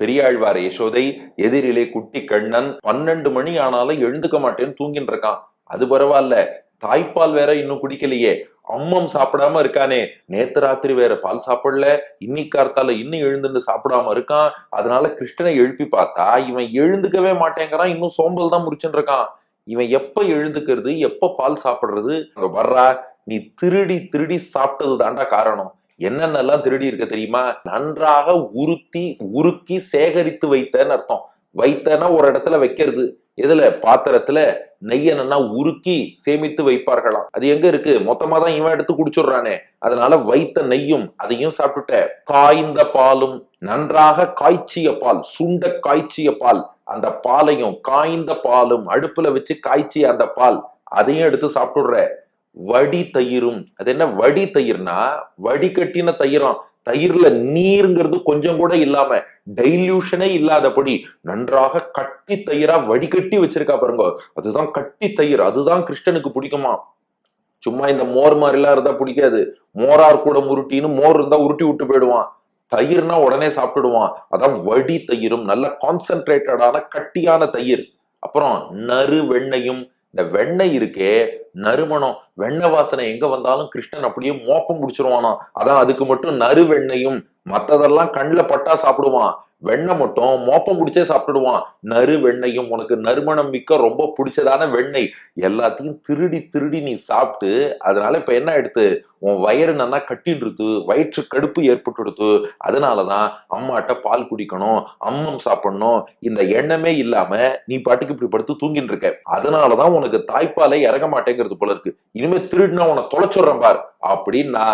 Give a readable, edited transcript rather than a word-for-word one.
பெரியாழ்வார் யசோதை, எதிரிலே குட்டி கண்ணன் 12 மணி ஆனாலும் எழுந்துக்க மாட்டேன்னு தூங்கிட்டு இருக்கான். அது பரவாயில்ல, தாய்ப்பால் வேற இன்னும் குடிக்கலையே, அம்மம் சாப்பிடாம இருக்கானே, நேத்து ராத்திரி வேற பால் சாப்பிடல, இன்னைக்கு கார்த்தால இன்னும் எழுந்துட்டு சாப்பிடாம இருக்கான். அதனால கிருஷ்ணனை எழுப்பி பார்த்தா இவன் எழுந்துக்கவே மாட்டேங்கிறான், இன்னும் சோம்பல் தான் முடிச்சுட்டு இருக்கான். இவன் எப்ப எழுந்துக்கிறது, எப்ப பால் சாப்பிடுறது? அங்க வர்றா, நீ திருடி திருடி சாப்பிட்டது தாண்டா காரணம். என்னென்னலாம் திருடி இருக்க தெரியுமா? நன்றாக உருக்கி சேகரித்து வைத்தன்னு அர்த்தம். வைத்தனா ஒரு இடத்துல வைக்கிறது, எதுல? பாத்திரத்துல நெய்ய நல்லா உருக்கி சேமித்து வைப்பார்களாம். அது எங்க இருக்கு? மொத்தமா தான் இவன் எடுத்து குடிச்சுடுறானே. அதனால வைத்த நெய்யும் அதையும் சாப்பிட்டுட்ட. காய்ந்த பாலும், நன்றாக காய்ச்சிய பால், சுண்ட காய்ச்சிய பால், அந்த பாலையும் காய்ந்த பாலும் அடுப்புல வச்சு காய்ச்சிய அந்த பால் அதையும் எடுத்து சாப்பிட்டுடுற. வடி தயிரும், அது என்ன வடி தயிர்னா? வடிகட்டின தயிராம். தயிர்ல நீருங்கிறது கொஞ்சம் கூட இல்லாம, டைல்யூஷனே இல்லாதபடி நன்றாக கட்டி தயிரா வடிகட்டி வச்சிருக்கா பாருங்க, அதுதான் கட்டி தயிர். அதுதான் கிருஷ்ணனுக்கு பிடிக்குமா. சும்மா இந்த மோர் மாதிரி எல்லாம் இருந்தா பிடிக்காது. மோரார் கூட முருட்டின்னு மோர் இருந்தா உருட்டி விட்டு போயிடுவான். தயிர்னா உடனே சாப்பிட்டுடுவான். அதான் வடி தயிரும், நல்ல கான்சென்ட்ரேட்டடான கட்டியான தயிர். அப்புறம் நறு வெண்ணையும், இந்த வெண்ணெய் இருக்கே, நறுமணம், வெண்ணெய் வாசனை எங்க வந்தாலும் கிருஷ்ணன் அப்படியே மோப்பம் முடிச்சிருவானா. அதான் அதுக்கு மட்டும் நறு வெண்ணையும். மத்ததெல்லாம் கண்ணுல பட்டா சாப்பிடுவான், வெண்ணெய் மட்டும் மோப்பம் முடிச்சே சாப்பிட்டுடுவான். நறு வெண்ணையும், உனக்கு நறுமணம் மிக்க ரொம்ப பிடிச்சதான வெண்ணெய் எல்லாத்தையும் திருடி திருடி நீ சாப்பிட்டு, அதனால இப்ப என்ன ஆயிடுத்து? உன் வயிறு நல்லா கட்டின்றுது, வயிற்று கடுப்பு ஏற்பட்டுடுத்து. அதனாலதான் அம்மாட்ட பால் குடிக்கணும், அம்மம் சாப்பிடணும், இந்த எண்ணமே இல்லாம நீ பாட்டுக்கு இப்படி படுத்து தூங்கிட்டு இருக்க. அதனாலதான் உனக்கு தாய்ப்பாலே இறங்க மாட்டேங்கிறது போல இருக்கு. இனிமே திருடினா உன்னை தொலைச்சுடுறேன் பார் அப்படின்னா